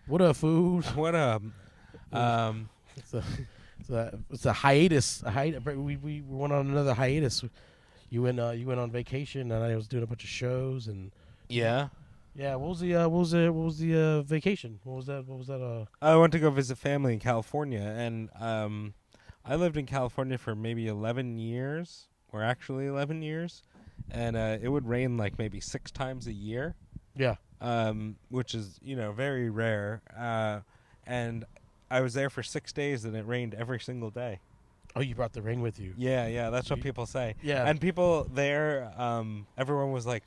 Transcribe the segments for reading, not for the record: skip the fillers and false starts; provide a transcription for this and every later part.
What up, food? What up? It's a hiatus. We went on another hiatus. You went on vacation, and I was doing a bunch of shows, and Yeah. yeah. What was the vacation? What was that? I went to go visit family in California, and I lived in California for maybe 11 years, or actually 11 years, and it would rain like maybe 6 times a year. Yeah. Which is, very rare. And I was there for 6 days, and it rained every single day. Oh, you brought the rain with you. Yeah, that's what people say. Yeah. And people there, everyone was like,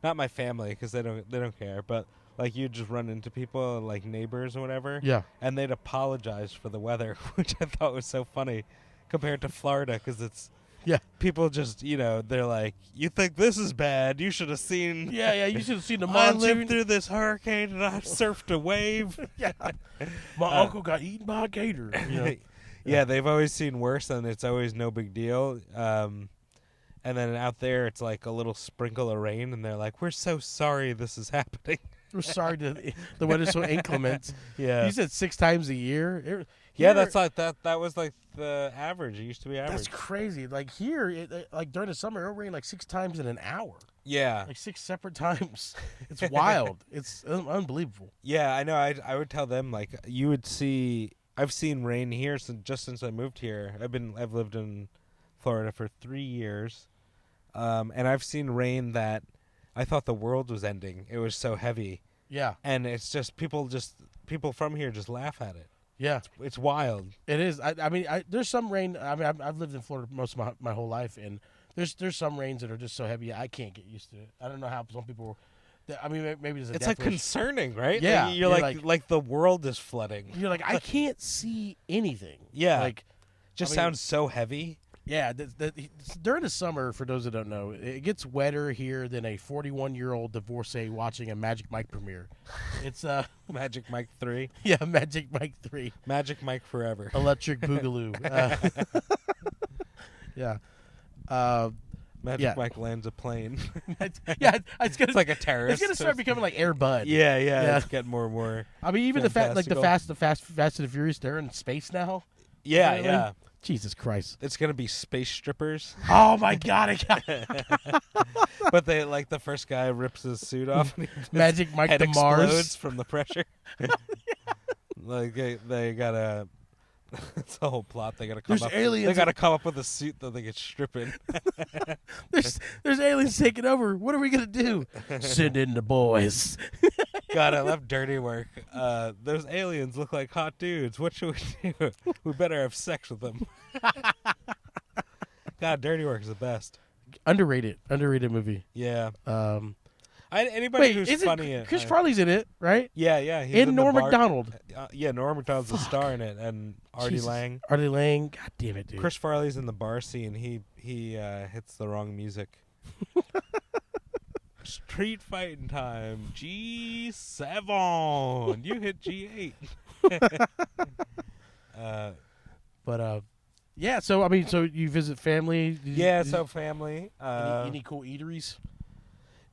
not my family, because they don't care, but like you just run into people, like neighbors or whatever. Yeah. And they'd apologize for the weather, which I thought was so funny compared to Florida, because it's, Yeah. people just, they're like, you think this is bad? You should have seen. Yeah. You should have seen the I monsoon. lived through this hurricane and I surfed a wave. Yeah. My uncle got eaten by a gator. Yeah, they've always seen worse, and it's always no big deal. And then out there, it's like a little sprinkle of rain, and they're like, "We're so sorry this is happening. We're sorry the weather's so inclement." Yeah, You said 6 times a year. yeah, that's like that. That was like the average. It used to be average. That's crazy. Like here, like during the summer, it'll rain like 6 times in an hour. Yeah, Like 6 separate times. It's wild. It's unbelievable. yeah. I know. I would tell them, like, you would see. I've seen rain here since I moved here. I've lived in Florida for 3 years, and I've seen rain that I thought the world was ending. It was so heavy. Yeah. And it's just people from here just laugh at it. Yeah. It's wild. It is. I mean, there's some rain. I mean, I've lived in Florida most of my whole life, and there's some rains that are just so heavy I can't get used to it. I don't know how some people. I mean, maybe there's a It's like death wish. concerning, right? Yeah, Like, you're like the world is flooding. You're like, I can't see anything. Yeah. Like, Just I mean, sounds so heavy. Yeah, during the summer, for those that don't know, it gets wetter here than a 41-year-old divorcee watching a Magic Mike premiere. It's Magic Mike 3. yeah, Magic Mike 3, Magic Mike forever. Electric Boogaloo. Yeah, Magic yeah. Mike lands a plane. yeah. It's like a terrorist. It's gonna start becoming like Air Bud. Yeah. It's getting more and more. I mean, even the fantastical. Fast and the Furious, they're in space now. Yeah, Really? yeah. Jesus Christ. It's gonna be space strippers. Oh my God! But they like the first guy rips his suit off. And Magic Mike head to Mars. explodes from the pressure. Like they gotta. It's the whole plot. They gotta come There's up. aliens They gotta come up with a suit that they can strip in. There's aliens taking over. What are we gonna do? Send in the boys. God, I love dirty work. Those aliens look like hot dudes. What should we do? We better have sex with them. God, dirty work is the best. Underrated movie. Yeah. Wait, Anybody who's is funny. it Chris Farley's in it, right? Yeah. He's And in Norm the bar- Macdonald. Yeah, Norm Macdonald's the star in it, and Artie Jesus. Lang. Artie Lang. God damn it, dude. Chris Farley's in the bar scene. He hits the wrong music. Street fighting time. G7. You hit G8. But yeah. So I mean, so you visit family. So family. Any cool eateries?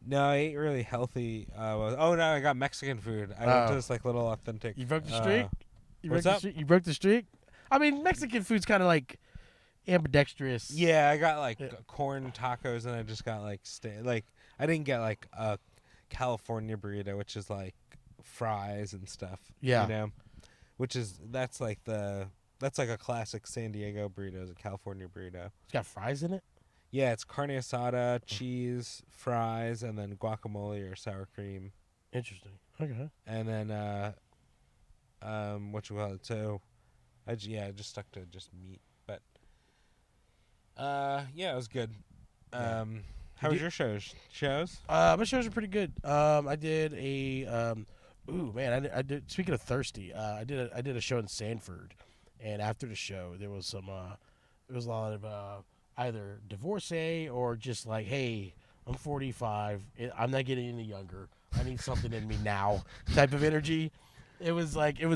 No, I ate really healthy. No, I got Mexican food. I went to this like little authentic. You broke the streak. what's up? You broke the streak. I mean, Mexican food's kind of like ambidextrous. Yeah, I got like corn tacos, and I just got like I didn't get like a California burrito, which is like fries and stuff. Yeah. That's like a classic San Diego burrito, is a California burrito. It's got fries in it. Yeah, it's carne asada, cheese, fries, and then guacamole or sour cream. Interesting. Okay. And then what you call it? So I just stuck to just meat, but it was good. How was your shows? My shows are pretty good. I did a I did. Speaking of thirsty, I did a show in Sanford, and after the show, there was a lot of either divorcee or just like, hey, I'm 45, I'm not getting any younger, I need something in me now type of energy. It was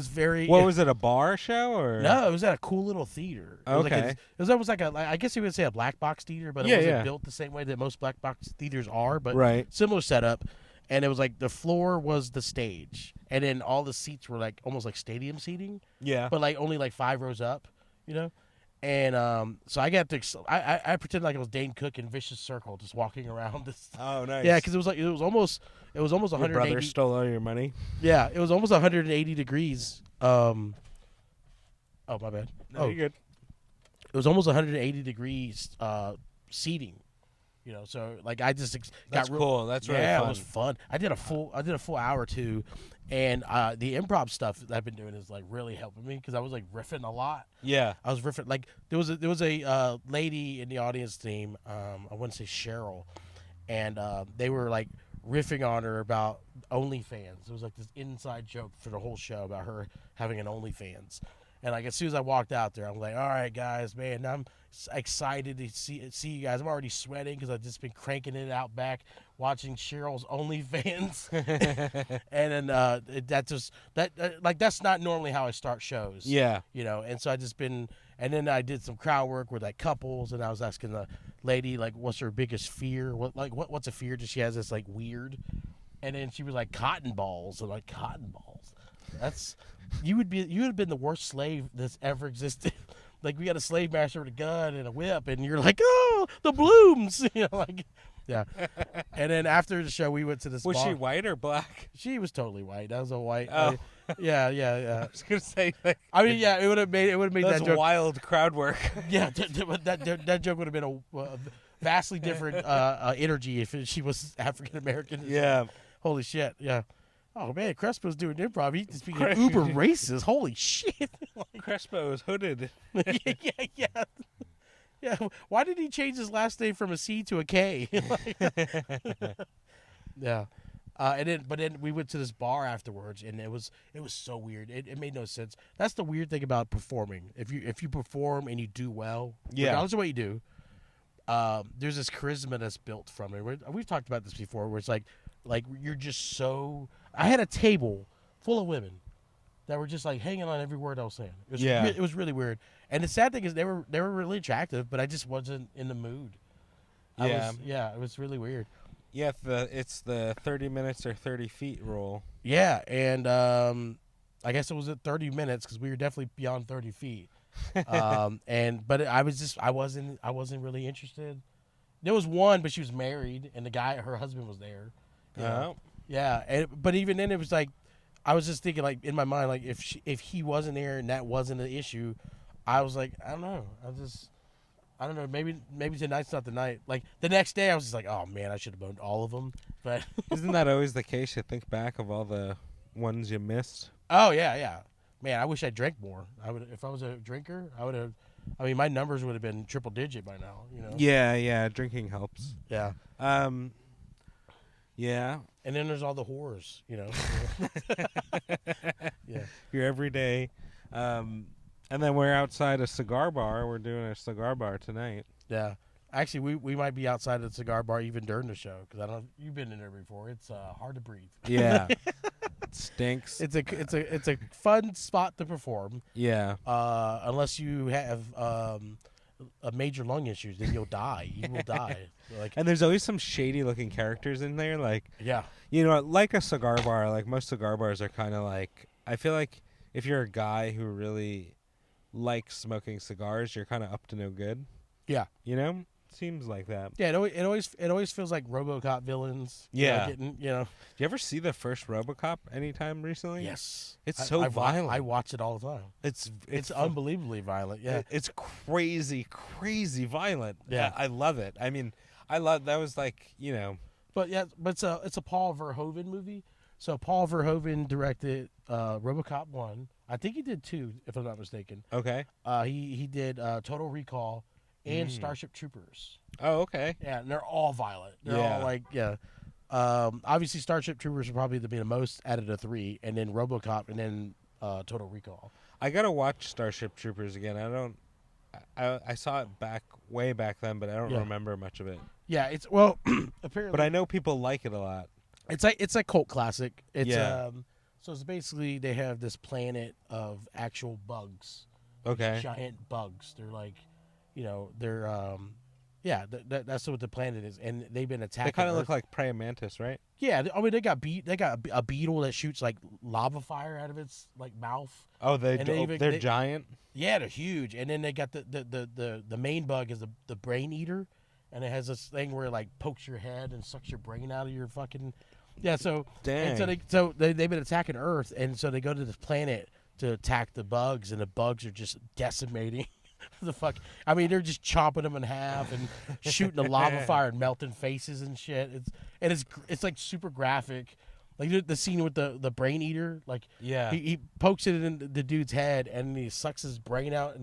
very. What was it? A bar show or? No, it was at a cool little theater. It was Okay. it was almost like I guess you would say a black box theater, but it wasn't built the same way that most black box theaters are. But Right. similar setup. and it was like the floor was the stage, and then all the seats were like almost like stadium seating, Yeah. but like only like 5 rows up, you know. And so I got to I pretended like it was Dane Cook in Vicious Circle, just walking around this. Oh, nice. Yeah, because it was almost your 180. brother stole all your money. Yeah, it was almost 180 degrees. Oh my bad. No, you're good. It was almost 180 degrees seating. You know, so like I just That's got cool. That's really yeah, fun. it was fun. I did a full hour too, and the improv stuff that I've been doing is like really helping me because I was like riffing a lot. Yeah. I was riffing like there was a lady in the audience team. I wouldn't say Cheryl, and they were like riffing on her about OnlyFans. It was like this inside joke for the whole show about her having an OnlyFans. And like as soon as I walked out there, I'm like, all right, guys, man, I'm excited to see you guys. I'm already sweating because I've just been cranking it out back, watching Cheryl's OnlyFans, and then that's not normally how I start shows. Yeah. You know, and so I just been, and then I did some crowd work with like couples, and I was asking the lady like, what's her biggest fear? What's a fear that she has that's like weird? And then she was like cotton balls, and like cotton balls. That's you would have been the worst slave that's ever existed. Like we got a slave master with a gun and a whip, and you're like, oh, the blooms, you know, like, yeah. And then after the show, we went to this. Was bar. she white or black? She was totally white. That was a white. Oh. Yeah. I was gonna say. Like, I mean, yeah, it would have made that's that joke. wild crowd work. Yeah, that joke would have been a vastly different energy if she was African American. Yeah. Holy shit. Yeah. Oh man, Crespo's doing improv. He's speaking uber racist. Holy shit. Crespo is hooded. yeah. Yeah. Why did he change his last name from a C to a K? Yeah. But then we went to this bar afterwards, and it was so weird. It made no sense. That's the weird thing about performing. If you perform and you do well, Yeah. regardless of what you do, there's this charisma that's built from it. We've talked about this before, where it's like you're just so. I had a table full of women that were just like hanging on every word I was saying. It was really weird. And the sad thing is they were really attractive, but I just wasn't in the mood. It was really weird. Yeah, it's the 30 minutes or 30 feet rule. Yeah, and I guess it was at 30 minutes because we were definitely beyond 30 feet. But I wasn't really interested. There was one, but she was married, and her husband was there. You know? Yeah, but even then, it was like I was just thinking, like in my mind, like if he wasn't there and that wasn't an issue, I was like, I don't know, I don't know, maybe tonight's not the night. Like the next day, I was just like, oh man, I should have boned all of them. But isn't that always the case? You think back of all the ones you missed. Oh yeah. Man, I wish I drank more. If I was a drinker, I would have. I mean, my numbers would have been triple digit by now. You know. Yeah. Drinking helps. Yeah. Yeah. And then there's all the whores, you know. Yeah. Your everyday. And then we're outside a cigar bar. We're doing a cigar bar tonight. Yeah. Actually, we might be outside of the cigar bar even during the show because I don't. You've been in there before. It's hard to breathe. Yeah. It stinks. It's a fun spot to perform. Yeah. Unless you have major lung issues, then you'll die. You will die. Like, and there's always some shady looking characters in there. Like, yeah. You know, like a cigar bar. Like most cigar bars are kind of like. I feel like if you're a guy who really likes smoking cigars, you're kind of up to no good. Yeah. You know. Seems like that. Yeah, it always feels like RoboCop villains. Yeah. Getting, you know. Did you ever see the first RoboCop anytime recently? Yes. It's so violent. I watch it all the time. It's unbelievably violent. Yeah. It's crazy violent. Yeah. I love it. I mean, I love that was like, you know. But it's a Paul Verhoeven movie. So Paul Verhoeven directed RoboCop 1. I think he did 2, if I'm not mistaken. Okay. He did Total Recall and Starship Troopers. Oh, okay. Yeah, and they're all violent. They're all like, yeah. Obviously, Starship Troopers would probably be the most out of the 3, and then RoboCop, and then Total Recall. I gotta watch Starship Troopers again. I saw it way back then, but I don't remember much of it. Yeah, it's apparently. But I know people like it a lot. It's a cult classic. It's so it's basically they have this planet of actual bugs. Okay. Giant bugs. They're like, you know, they're Yeah, that's what the planet is, and they've been They attacking kind of Earth. look like praying mantis, right? Yeah, I mean they got a beetle that shoots like lava fire out of its like mouth, Oh, and they're giant. yeah, they're huge. And then they got the main bug is the brain eater, and it has this thing where it like pokes your head and sucks your brain out of your fucking yeah. So and Dang. they've been attacking Earth, and so they go to this planet to attack the bugs, and the bugs are just decimating. The fuck, I mean, they're just chopping them in half and shooting the lava fire and melting faces and shit. It's like super graphic, like the scene with the brain eater. Like Yeah. he pokes it in the dude's head and he sucks his brain out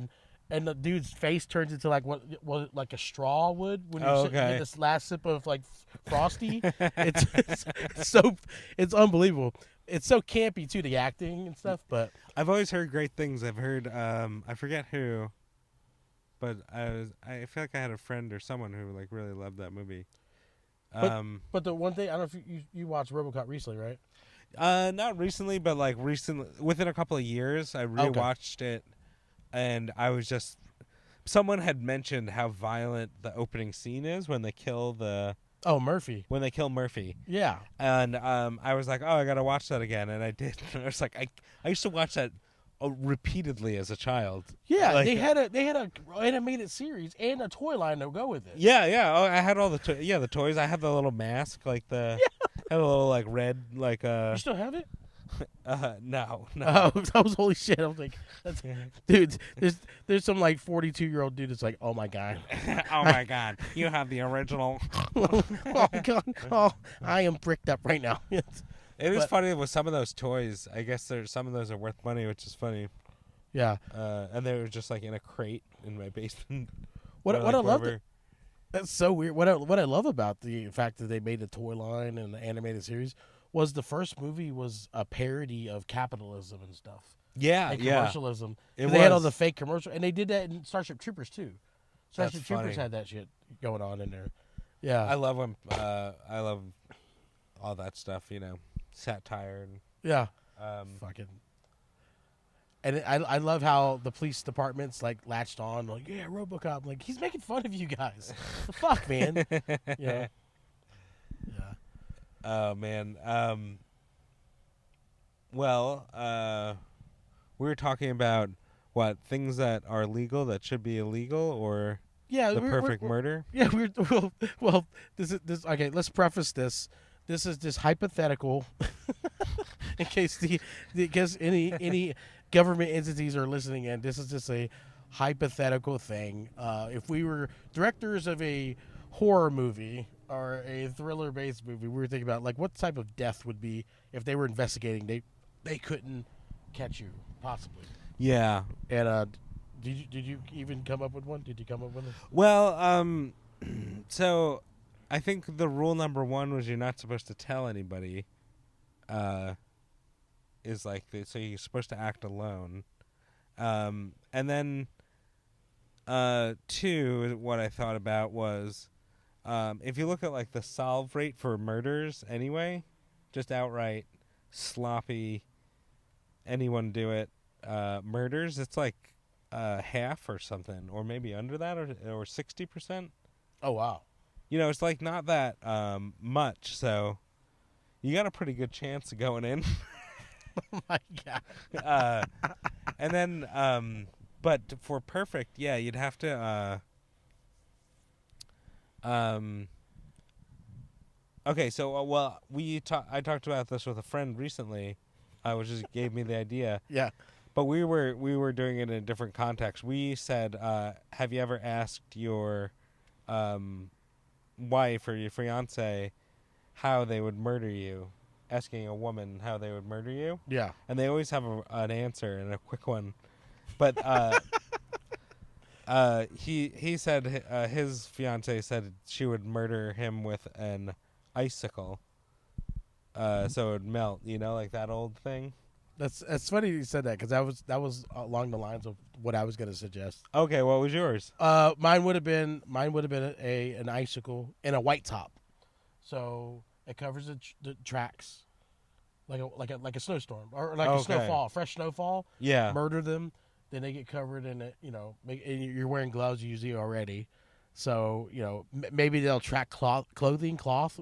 and the dude's face turns into like what like a straw would when you get this last sip of like frosty. It's unbelievable. It's so campy too, the acting and stuff. But I've always heard great things. I've heard I forget who, but I feel like I had a friend or someone who like really loved that movie. But the one thing I don't know if you watched RoboCop recently, right? Not recently, but like recently, within a couple of years, I rewatched it, and I was just someone had mentioned how violent the opening scene is when they kill Murphy. When they kill Murphy. Yeah. And I was like, oh, I gotta watch that again, and I did. And I was like, I used to watch that repeatedly as a child. Yeah, like, they had a animated series and a toy line to go with it. Yeah. Oh, I had all the the toys. I had the little mask, like had a little like red like You still have it? No. Oh, I was holy shit. I was like, dude, there's some like 42-year-old dude that's like, oh my god, oh my god, you have the original. Oh god, oh, I am bricked up right now. It is funny with some of those toys. I guess some of those are worth money, which is funny. Yeah. And they were just like in a crate in my basement. What I love that's so weird. What I love about the fact that they made a toy line and the animated series was the first movie was a parody of capitalism and stuff. Yeah, and commercialism. They had all the fake commercial, and they did that in Starship Troopers too. Starship That's Troopers funny. had that shit going on in there. Yeah, I love when I love all that stuff. You know, satire and yeah. Fucking. And I love how the police department's like latched on, like, yeah, RoboCop. Like, he's making fun of you guys. The fuck, man. Yeah. Yeah. Oh man. Well, we were talking about what things that are legal that should be illegal, or Yeah, the perfect murder. Yeah, well. This. Okay, let's preface this. This is just hypothetical, in case any government entities are listening in. This is just a hypothetical thing. If we were directors of a horror movie or a thriller-based movie, we were thinking about like what type of death would be if they were investigating. They couldn't catch you possibly. Yeah. And did you even come up with one? Did you come up with one? Well, so I think the rule number one was you're not supposed to tell anybody. Is like so you're supposed to act alone, and then two. What I thought about was, if you look at like the solve rate for murders, anyway, just outright sloppy, anyone do it, murders. It's like half or something, or maybe under that, or 60%. Oh wow. You know, it's like not that much, so you got a pretty good chance of going in. Oh my god. And then, but for perfect, yeah, you'd have to. Okay, so well, I talked about this with a friend recently, which just gave me the idea. Yeah. But we were doing it in a different context. We said, "Have you ever asked your wife or your fiance how they would murder you?" Asking a woman how they would murder you. Yeah. And they always have an answer and a quick one. But he said his fiance said she would murder him with an icicle. So it would melt, you know, like that old thing. That's funny you said that because that was along the lines of what I was going to suggest. Okay, what was yours? Mine would have been an icicle and a white top, so it covers the tracks, like a snowstorm or like a snowfall, fresh snowfall. Yeah, murder them, then they get covered in it. You know, and you're wearing gloves usually already, So maybe they'll track cloth,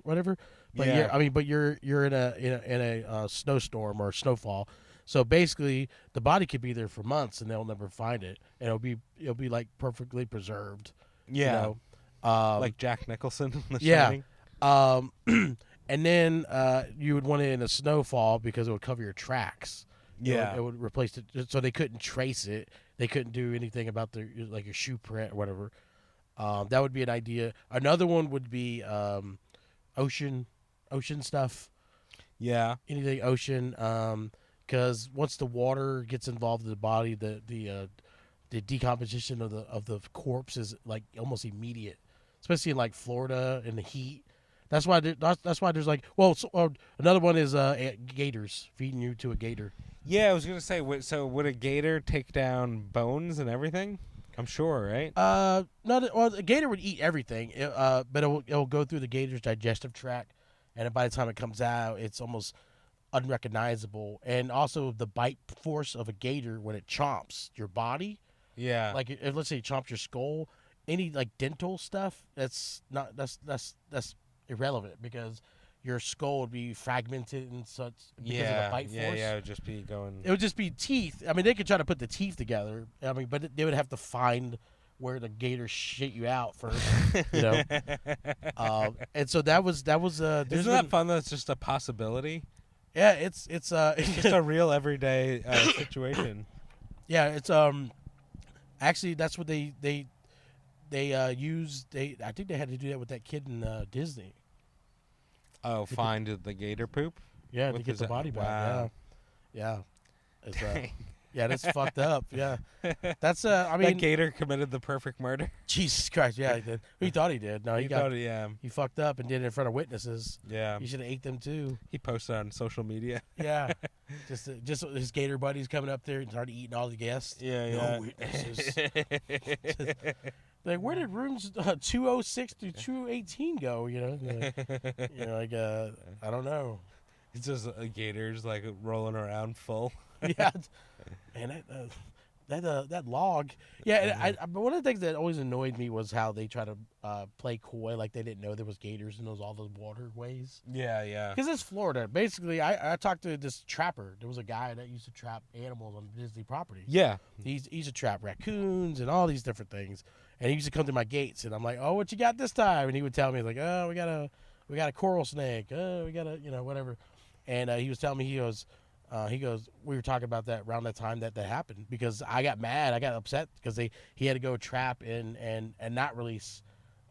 whatever. But Yeah. you're in a snowstorm or snowfall. So basically, the body could be there for months and they'll never find it, and it'll be like perfectly preserved. You Yeah. know, um, Like Jack Nicholson in The yeah. Shining. Um, and then you would want it in a snowfall because it would cover your tracks. Yeah. It would replace it, so they couldn't trace it. They couldn't do anything about like your shoe print or whatever. That would be an idea. Another one would be ocean, ocean stuff. Yeah. Anything ocean. Because once the water gets involved in the body, the decomposition of the corpse is like almost immediate, especially in like Florida in the heat. That's why there's like another one is gators feeding you to a gator. Yeah, I was gonna say. So would a gator take down bones and everything? I'm sure, right? No, well, the gator would eat everything, but it'll go through the gator's digestive tract, and by the time it comes out, it's almost unrecognizable. And also, the bite force of a gator when it chomps your body, Yeah. like if let's say it chomps your skull, any like dental stuff, that's irrelevant because your skull would be fragmented and such because of the bite force. Yeah. It would just be going. It would just be teeth. I mean, they could try to put the teeth together. I mean, but they would have to find where the gator shit you out first, you know. And so that was. Isn't that fun? That's just a possibility. Yeah, it's It's just a real everyday situation. yeah, it's actually that's what they used. I think they had to do that with that kid in Disney. Oh, find the gator poop. Yeah, to With get his- the body back. wow. Yeah, it's Dang. yeah, that's fucked up. Yeah, that's I That mean, gator committed the perfect murder. Jesus Christ, yeah, he did. He thought he did. No, he got thought, yeah, he fucked up and did it in front of witnesses. yeah. You should have ate them too. He posted on social media. Yeah, just his gator buddies coming up there and started eating all the guests. No witnesses. Like, where did rooms 206 through 218 go? I don't know. It's just gators like rolling around full. Yeah, man, that log. Yeah, and but one of the things that always annoyed me was how they try to play coy, like they didn't know there was gators in all those waterways. Yeah, yeah. Because it's Florida. Basically, I talked to this trapper. There was a guy that used to trap animals on Disney property. Yeah. He used to trap raccoons and all these different things. And he used to come to my gates, and I'm like, "Oh, what you got this time?" And he would tell me like, "Oh, we got a coral snake. Oh, we got a whatever." And he was telling me he goes, we were talking about that around that time that happened because I got mad, I got upset because he had to go trap and not release.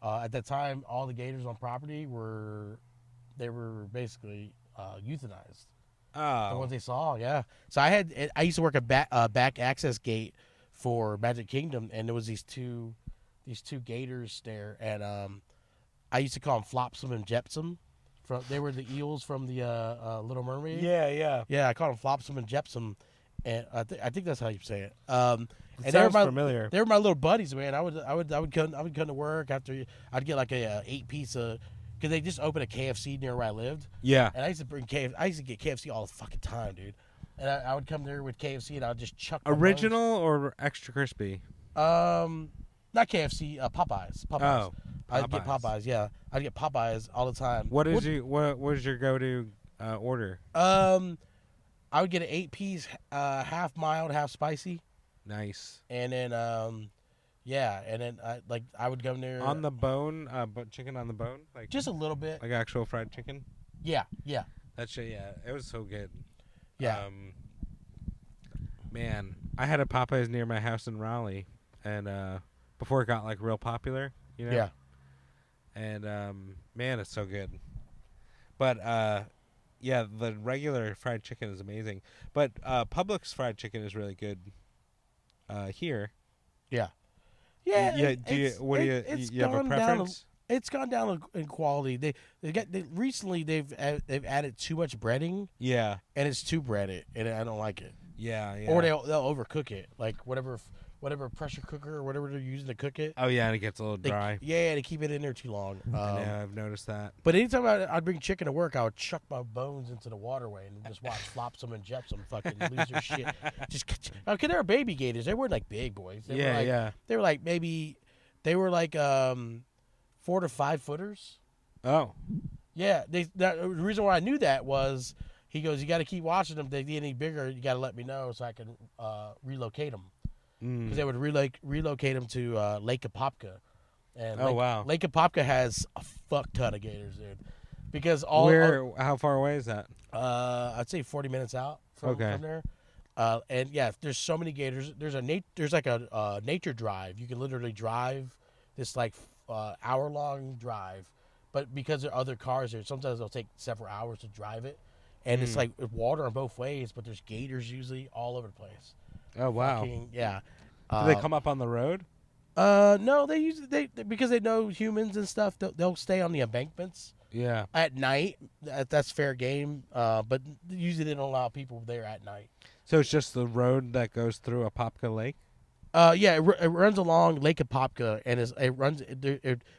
At that time, all the gators on property were basically euthanized. Oh. The ones they saw, yeah. So I used to work a back access gate for Magic Kingdom, and there was these two gators there, and I used to call them Flopsum and Jepsum. They were the eels from the Little Mermaid. Yeah, yeah. Yeah, I called them Flopsum and Jepsum, and I think that's how you say it. And Sounds familiar. They were my little buddies, man. I would come to work after I'd get like a 8-piece because they just opened a KFC near where I lived. Yeah. And I used to get KFC all the fucking time, dude. And I would come there with KFC and I would just chuck my Original or extra crispy? bones. Not KFC, Popeyes. Oh, I'd get Popeyes. Popeyes, yeah. I'd get Popeyes all the time. What is your go-to order? I would get an 8-piece, half mild, half spicy, Nice. and then I would go in there On the bone, but chicken on the bone, like just a little bit. like actual fried chicken. Yeah. That shit, yeah, it was so good. Yeah. Man, I had a Popeyes near my house in Raleigh, and before it got like real popular, you know. Yeah. And man, it's so good. But yeah, the regular fried chicken is amazing. But Publix fried chicken is really good. Here. Yeah. Do you have a preference? It's gone down in quality. Recently they've added too much breading, Yeah. and it's too breaded, and I don't like it. Yeah. Or they'll overcook it, like whatever pressure cooker or whatever they're using to cook it. Oh yeah, and it gets a little dry. They keep it in there too long. Yeah, I've noticed that. But anytime I'd bring chicken to work, I would chuck my bones into the waterway and just watch Flopsum and Jepsum fucking lose their shit. Just because they were baby gators, they weren't like big boys. They were like, they were like maybe They were like 4 to 5 footers. Oh. Yeah, the reason why I knew that was he goes, you got to keep watching them. If they get any bigger, you got to let me know so I can relocate them because they would relocate them to Lake Apopka, and Oh, wow. Lake Apopka has a fuck ton of gators, dude. Because How far away is that? I'd say 40 minutes out from Okay. there. And yeah, there's so many gators. There's like a nature drive. You can literally drive this like hour long drive, but because there are other cars there, sometimes it'll take several hours to drive it. And it's like water on both ways, but there's gators usually all over the place. Oh, wow. Fucking, yeah. Do they come up on the road? No, they usually because they know humans and stuff. They'll stay on the embankments Yeah. at night. That's fair game. But usually they don't allow people there at night. So it's just the road that goes through Apopka Lake? Yeah, it runs along Lake Apopka, and it runs.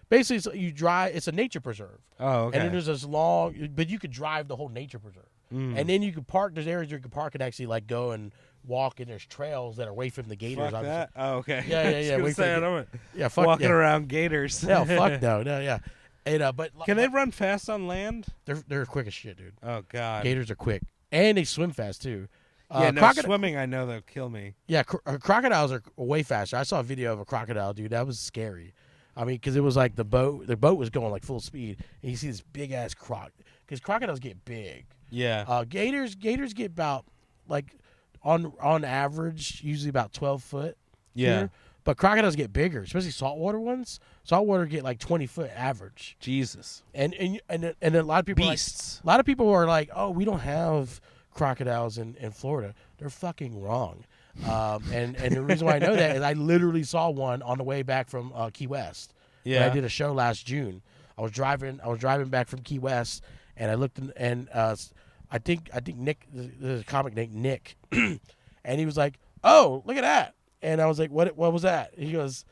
Basically, you drive. It's a nature preserve. Oh, okay. And then there's this long, but you could drive the whole nature preserve, and then you can park. There's areas where you can park and actually like go and walk, and there's trails that are away from the gators. Fuck that. Oh, okay. Yeah. Wait for Fuck walking around gators. No, fuck no, yeah. And but Can they run fast on land? They're quick as shit, dude. Oh, God. Gators are quick, and they swim fast too. Yeah, no, swimming, I know they'll kill me. Yeah, crocodiles are way faster. I saw a video of a crocodile, dude. That was scary. I mean, because it was like the boat was going like full speed, and you see this big ass croc. Because crocodiles get big. Yeah. Gators get about like on average usually about 12 foot. Yeah. Here. But crocodiles get bigger, especially saltwater ones. Saltwater get like 20 foot average. Jesus. And a lot of people Beasts. a lot of people are like, oh, we don't have crocodiles in Florida. They're fucking wrong. And the reason why I know that is I literally saw one on the way back from Key West. Yeah. When I did a show last June. I was driving back from Key West, and I looked and I think Nick, the comic named Nick, and he was like, "Oh, look at that!" And I was like, "What was that?" He goes,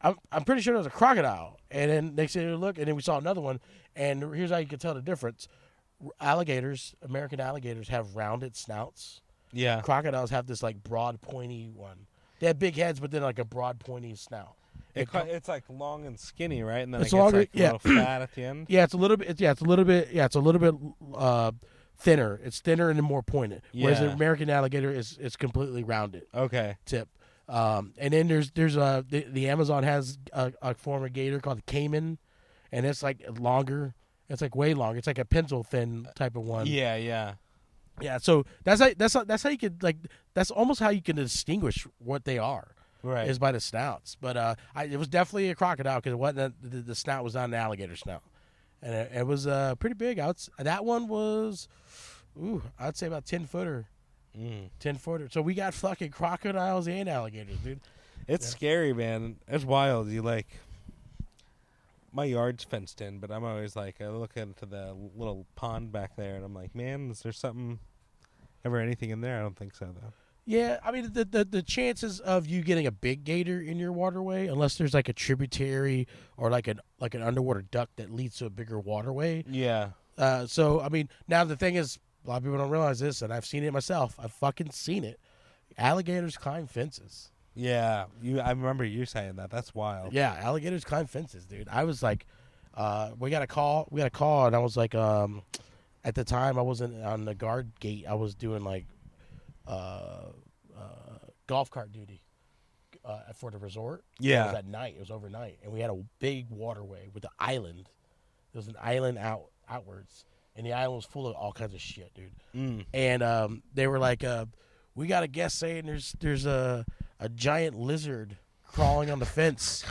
"I'm pretty sure it was a crocodile." And then next thing you look, and then we saw another one. And here's how you can tell the difference: American alligators have rounded snouts. Yeah. Crocodiles have this like broad, pointy one. They have big heads, but then like a broad, pointy snout. It's like long and skinny, right? And then It's it gets longer- like yeah. a little fat at the end. Yeah, it's a little bit. It's a little bit thinner. It's thinner and more pointed. Whereas the Yeah. American alligator is completely rounded Okay. tip. And then there's the Amazon has a form of gator called the caiman, and it's like longer. It's like way longer. It's like a pencil thin type of one. Yeah, yeah. Yeah. So that's how you could like. That's almost how you can distinguish what they are. Right. Is by the snouts. But it was definitely a crocodile because it wasn't the snout was not an alligator snout, and it was pretty big. That one was, I'd say about 10-footer. 10-footer. So we got fucking crocodiles and alligators, dude. It's scary, man. It's wild. You like, my yard's fenced in, but I'm always like, I look into the little pond back there, and I'm like, man, is there ever anything in there? I don't think so, though. Yeah, I mean the chances of you getting a big gator in your waterway, unless there's like a tributary or like an underwater duct that leads to a bigger waterway. Yeah. So I mean, now the thing is, a lot of people don't realize this, and I've seen it myself. I've fucking seen it. Alligators climb fences. Yeah. I remember you saying that. That's wild. Yeah, alligators climb fences, dude. I was like, we got a call, and I was like, at the time I wasn't on the guard gate. I was doing like golf cart duty for the resort. Yeah. It was at night. It was overnight, and we had a big waterway with an island. There was an island outwards, and the island was full of all kinds of shit, dude. And they were like, "We got a guest saying there's a giant lizard crawling on the fence,"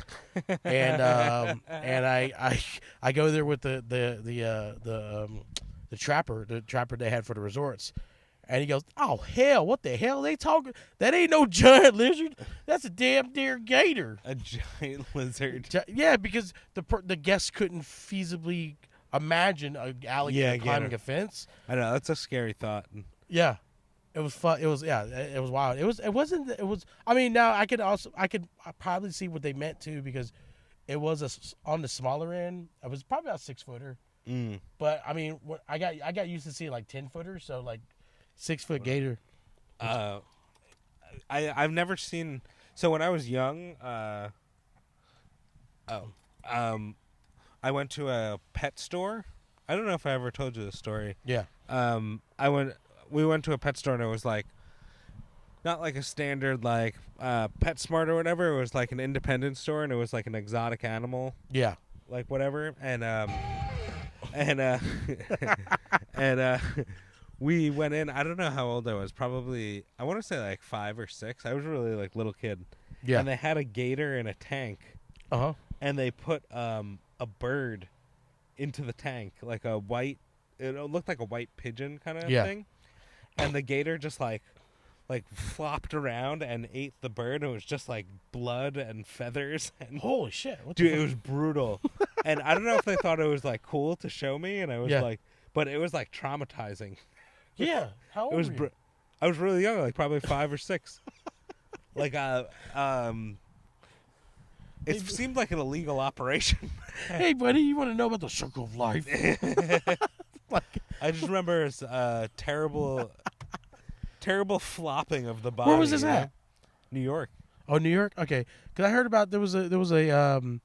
and I go there with the trapper they had for the resorts. And he goes, "Oh hell, what the hell are they talking? That ain't no giant lizard. That's a damn deer gator." A giant lizard. Yeah, because the guests couldn't feasibly imagine an alligator climbing a fence. I know, that's a scary thought. Yeah, it was fun. It was it was wild. It wasn't. I mean, now I could probably see what they meant too, because it was on the smaller end. It was probably about 6-footer. But I mean, I got used to seeing like 10-footers, so like 6-foot gator. I've never seen. So when I was young, Oh, I went to a pet store. I don't know if I ever told you this story. Yeah. We went to a pet store and it was like not like a standard like PetSmart or whatever. It was like an independent store and it was like an exotic animal, Yeah. like whatever. And and we went in. I don't know how old I was. Probably I want to say like 5 or 6. I was really like little kid. Yeah. And they had a gator in a tank, Uh-huh. and they put a bird into the tank, like a white. It looked like a white pigeon kind of Yeah. thing, and the gator just like flopped around and ate the bird. And it was just like blood and feathers. And Holy shit. What the dude, it fuck? was brutal. And I don't know if they thought it was like cool to show me, and I was Yeah. like, but it was like traumatizing. Yeah. How old It was. were you? I was really young, like probably 5 or 6. Like it seemed like an illegal operation. Hey, buddy, you want to know about the circle of life? Like, I just remember it's terrible flopping of the body. where was this you know? at? New York. Oh, New York. Okay, because I heard about there was a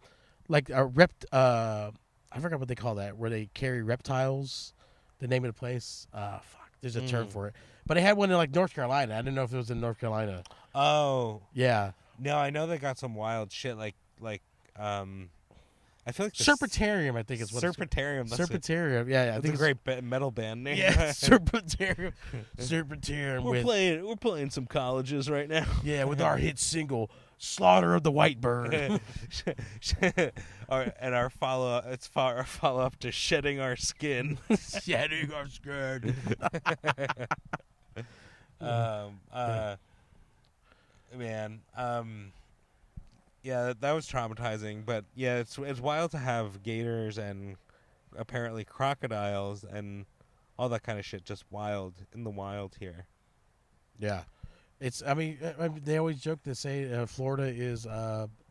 like a I forgot what they call that, where they carry reptiles. The name of the place. Fuck. There's a term for it. But they had one in like North Carolina. I didn't know if it was in North Carolina. Oh Yeah. no, I know they got some wild shit like I feel like Serpentarium, I think is what Serpentarium. it's Serpentarium. Yeah, I That's think a great metal band name. Yeah, Serpentarium. Serpentarium We're with playing some colleges right now. yeah, with our hit single Slaughter of the White Bird. Our follow up. It's our follow up to Shedding Our Skin. Shedding our skin. Man. Yeah, that was traumatizing. But yeah, it's wild to have gators and apparently crocodiles and all that kind of shit just wild in the wild here. Yeah, it's. I mean, they always joke to say Florida is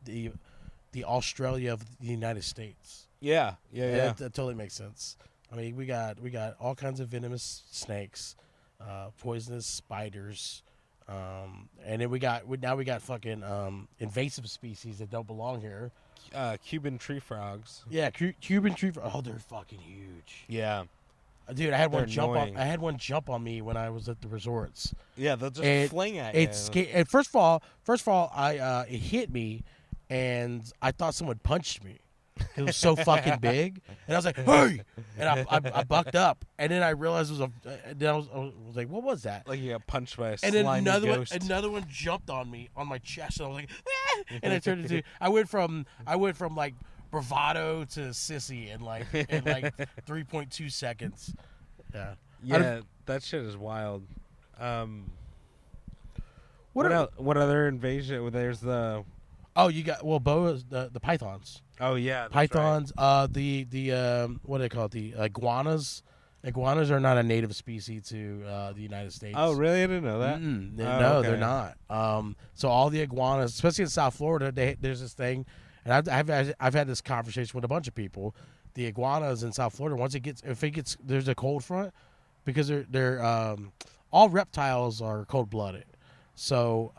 the Australia of the United States. Yeah. That totally makes sense. I mean, we got all kinds of venomous snakes, poisonous spiders, and then we got fucking invasive species that don't belong here. Cuban tree frogs. Yeah, Cuban tree. Oh, they're fucking huge. Yeah. Dude, I had They're one jump on. annoying. I had one jump on me when I was at the resorts. Yeah, they'll just And fling at It's you. and first of all, I it hit me, and I thought someone punched me. It was so fucking big, and I was like, "Hey!" And I bucked up, and then I realized it was then I was like, "What was that?" Like you got punched by a And then slimy ghost. another one jumped on me on my chest, and I was like, "Ah!" And I turned into I went from like bravado to sissy in like 3.2 seconds. Yeah. Yeah, that shit is wild. What are, What other invasion? There's the. Oh, you got boas, the pythons. Oh yeah, that's Pythons. The what do they call it? The iguanas. Iguanas are not a native species to the United States. Right. Oh really? I didn't know that. No, they're not. So all the iguanas, especially in South Florida, there's this thing, and I've had this conversation with a bunch of people. The iguanas in South Florida, there's a cold front, because they're all reptiles are cold blooded. So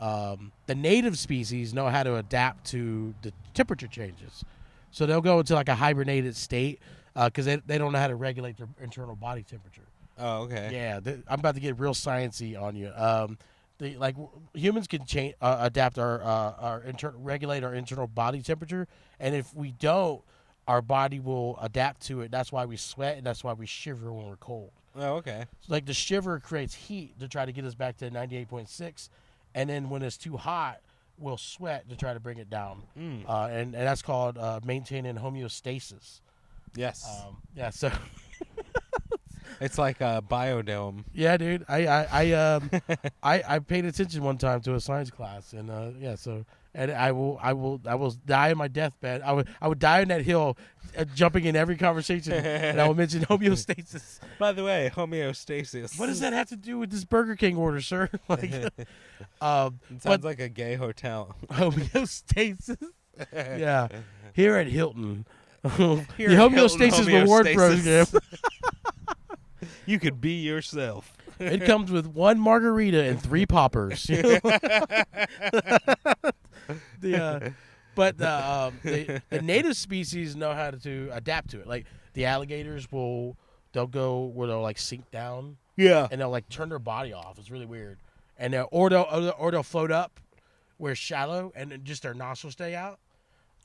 the native species know how to adapt to the temperature changes. So they'll go into like a hibernated state because they don't know how to regulate their internal body temperature. Oh okay. Yeah, I'm about to get real sciencey on you. Humans can change, adapt regulate our internal body temperature, and if we don't, our body will adapt to it. That's why we sweat, and that's why we shiver when we're cold. Oh okay. So like the shiver creates heat to try to get us back to 98.6, and then when it's too hot, we'll sweat to try to bring it down. And that's called maintaining homeostasis. Yes. Yeah. So. It's like a biodome. Yeah, dude. I paid attention one time to a science class, and I will die in my deathbed. I would die on that hill, jumping in every conversation, and I will mention homeostasis. By the way, homeostasis. What does that have to do with this Burger King order, sir? It sounds like a gay hotel. Homeostasis. Yeah, here at Hilton, Here the at homeostasis Hilton reward Homeostasis. program. You could be yourself. It comes with 1 margarita and 3 poppers. But the native species know how to adapt to it. Like the alligators they'll go where they'll like sink down Yeah. and they'll like turn their body off. It's really weird. And they'll float up where it's shallow and then just their nostrils stay out.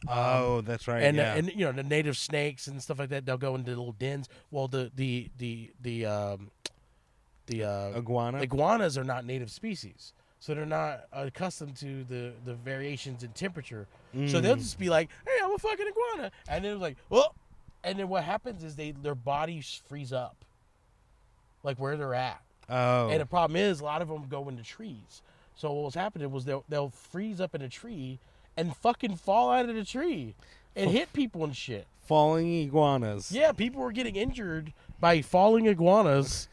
Oh, that's right. And yeah. and you know the native snakes and stuff like that, they'll go into little dens. Well, the Iguana. iguanas are not native species, so they're not accustomed to the variations in temperature. So they'll just be like, "Hey, I'm a fucking iguana," and then it's like, "Well," and then what happens is their bodies freeze up, like where they're at. Oh. And the problem is a lot of them go into trees. So what was happening was they'll freeze up in a tree and fucking fall out of the tree and hit people and shit. Falling iguanas. Yeah, people were getting injured by falling iguanas.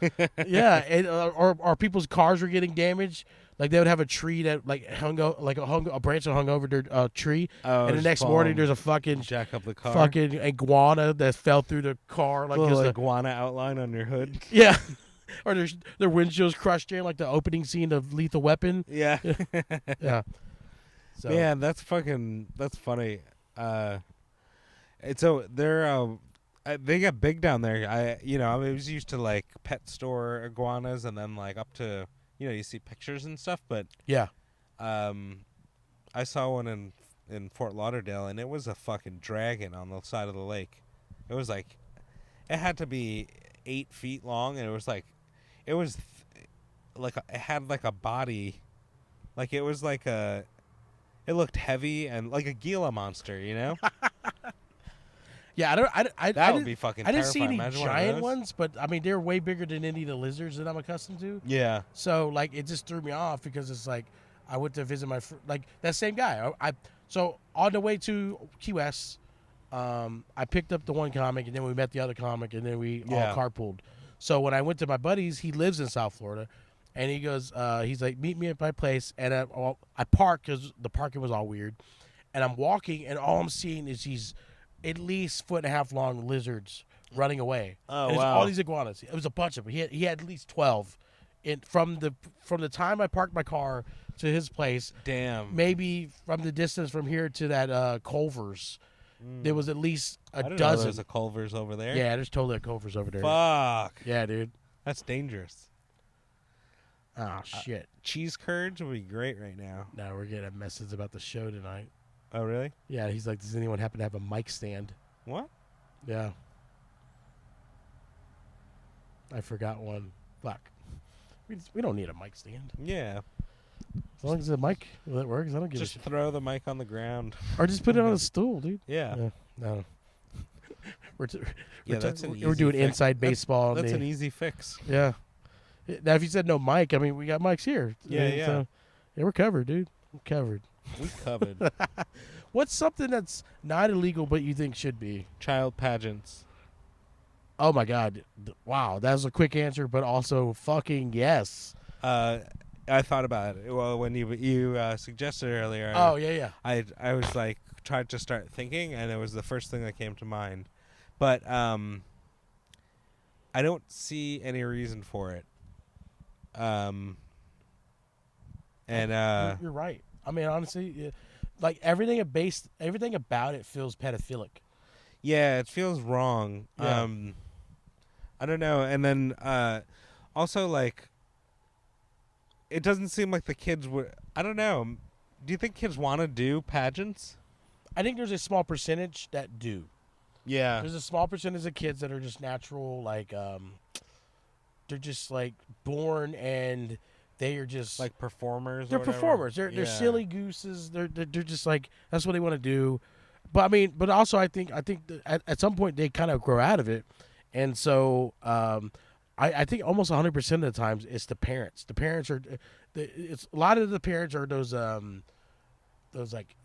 Yeah, and, or people's cars were getting damaged. Like they would have a tree that like a branch that hung over their tree, Oh, and the just next fall morning and there's a fucking jack up the car. fucking iguana that fell through the car. Like Little just iguana outline on your hood. yeah, or their windshield's crushed in, like the opening scene of Lethal Weapon. Yeah. Yeah. So Man, that's funny. And so they got big down there. I was used to like pet store iguanas, and then like up to you see pictures and stuff. But yeah. I saw one in Fort Lauderdale, and it was a fucking dragon on the side of the lake. It was like it had to be 8 feet long, and it had like a body, like it was like it looked heavy and like a Gila monster, Yeah, That would be fucking I didn't see terrifying. any Imagine one of giant those. ones, but I mean they're way bigger than any of the lizards that I'm accustomed to. Yeah. So like it just threw me off because it's like I went to visit my like that same guy. So on the way to Key West, I picked up the one comic and then we met the other comic and then we all carpooled. So when I went to my buddy's, he lives in South Florida, and he goes, he's like, meet me at my place, and I park because the parking was all weird, and I'm walking and all I'm seeing is these at least 1.5 foot long lizards running away. Oh, and wow. all these iguanas. It was a bunch of them. He had at least 12. From the time I parked my car to his place, Damn. maybe from the distance from here to that Culver's, there was at least I didn't know dozen. there's a Culver's over there. Yeah, there's totally a Culver's over there. Fuck. Yeah, dude. That's dangerous. Oh shit. Cheese curds would be great right now. Now we're getting a message about the show tonight. Oh, really? Yeah, he's like, does anyone happen to have a mic stand? What? Yeah. I forgot one. Fuck. We don't need a mic stand. Yeah. As long as the mic that works, I don't give a Just shit. throw the mic on the ground. Or just put it on a stool, dude. Yeah. No. We're That's an we're easy doing fix. inside baseball. That's an easy fix. Yeah. Now, if you said no mic, I mean, we got mics here. Yeah. So, yeah, we're covered, dude. We're covered. We covered. What's something that's not illegal but you think should be? Child pageants. Oh my God! Wow, that was a quick answer, but also fucking yes. I thought about it. Well, when you suggested earlier. Oh yeah. I was like tried to start thinking, and it was the first thing that came to mind. But I don't see any reason for it. You're right. I mean, honestly, like everything about it feels pedophilic. Yeah, it feels wrong. Yeah. I don't know. And then also, like, it doesn't seem like the kids would. I don't know. Do you think kids want to do pageants? I think there's a small percentage that do. Yeah. There's a small percentage of kids that are just natural, like they're just like born and they are just Like performers. they're or whatever? performers. They're silly gooses. They're just like that's what they want to do. But I mean, but also I think that at some point they kind of grow out of it, and so I think almost 100% of the times it's the parents. The parents are it's a lot of the parents are those like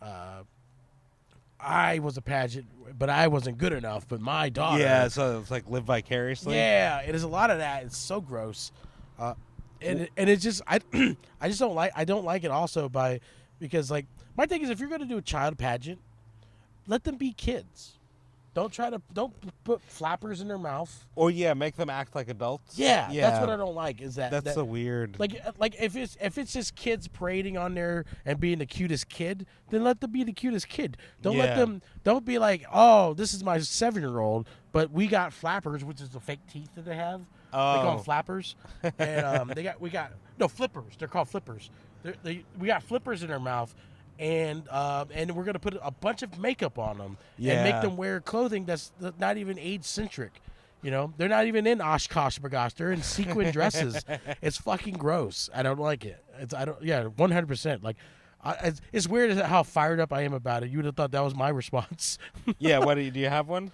I was a pageant, but I wasn't good enough. But my daughter, Yeah, so it's like live vicariously. yeah, it is a lot of that. It's so gross, and it's just I just don't like it also because like my thing is if you're going to do a child pageant, let them be kids. don't put flappers in their mouth. Or yeah, make them act like adults. Yeah, Yeah, that's what I don't like. Is that's that so weird. like if it's just kids parading on there and being the cutest kid, then let them be the cutest kid. Don't let Yeah. them. Don't be like, oh, this is my 7-year-old, but we got flappers, which is the fake teeth that they have. They call Oh. them flappers, and we got no flippers. They're called flippers. We got flippers in their mouth. And we're gonna put a bunch of makeup on them and make Yeah. them wear clothing that's not even age centric. You know, they're not even in Oshkosh Bagosh. They're in sequin dresses. It's fucking gross. I don't like it. I don't. Yeah, 100%. Like, it's weird how fired up I am about it. You would have thought that was my response. Yeah. What do you have one?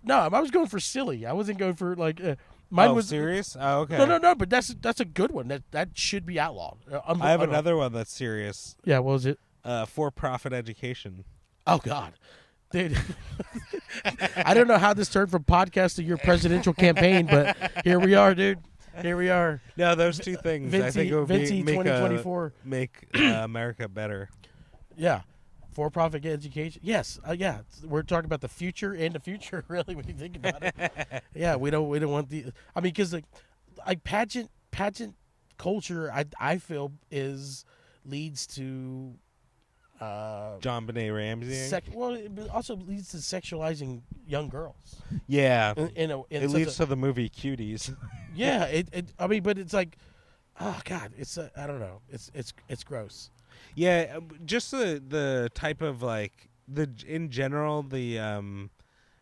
No, I was going for silly. I wasn't going for like. Mine was serious. Oh, okay. no. But that's a good one. That should be outlawed. I have another one that's serious. Yeah, what was it? For-profit education. Oh God, dude! I don't know how this turned from podcast to your presidential campaign, but here we are, dude. Here we are. No, those two things. I think it would Vinci make 2024. make America better. Yeah, for-profit education. Yes, yeah. We're talking about the future and the future. Really, when you think about it. Yeah, we don't want the. I mean, because like pageant culture, I feel leads to. John Benet Ramsey. Well, it also leads to sexualizing young girls. Yeah. In It leads to the movie Cuties. Yeah, I mean, but it's like, oh God, it's I don't know, it's gross. Yeah, just the type of like in general the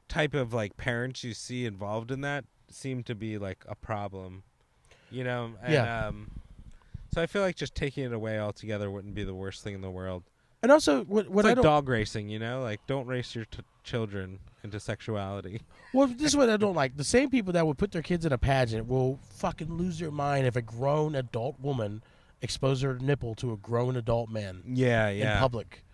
type of like parents you see involved in that seem to be like a problem, you know. And, Yeah. So I feel like just taking it away altogether wouldn't be the worst thing in the world. And also, what It's I like don't, dog racing, you know, like don't race your children into sexuality. well, this is what I don't like. The same people that would put their kids in a pageant will fucking lose their mind if a grown adult woman exposes her nipple to a grown adult man Yeah, in public.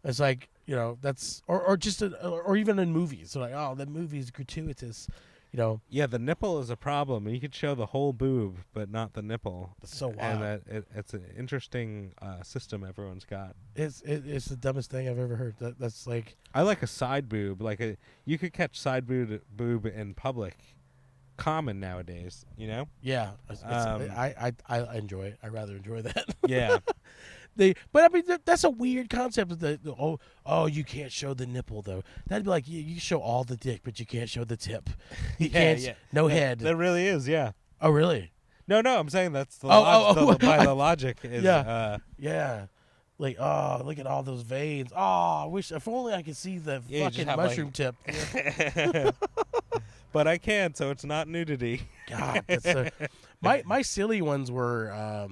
It's like, you know, that's or just or even in movies. So like, oh, that movie's gratuitous. You know, Yeah, the nipple is a problem. You could show the whole boob, but not the nipple. that's so wild. And it's an interesting system everyone's got. It's the dumbest thing I've ever heard. That's like, I like a side boob. You could catch side boob in public. Common nowadays, you know. yeah, I enjoy it. I rather enjoy that. Yeah. But I mean, that's a weird concept. Oh, you can't show the nipple though. That'd be like you show all the dick, but you can't show the tip. You can't. No head. That really is. Yeah. Oh, really? No, I'm saying that's the by the logic is. Yeah. Yeah. Like, oh, look at all those veins. Oh, if only I could see the Yeah, you just fucking have, mushroom tip. But I can't, so it's not nudity. God, that's my silly ones were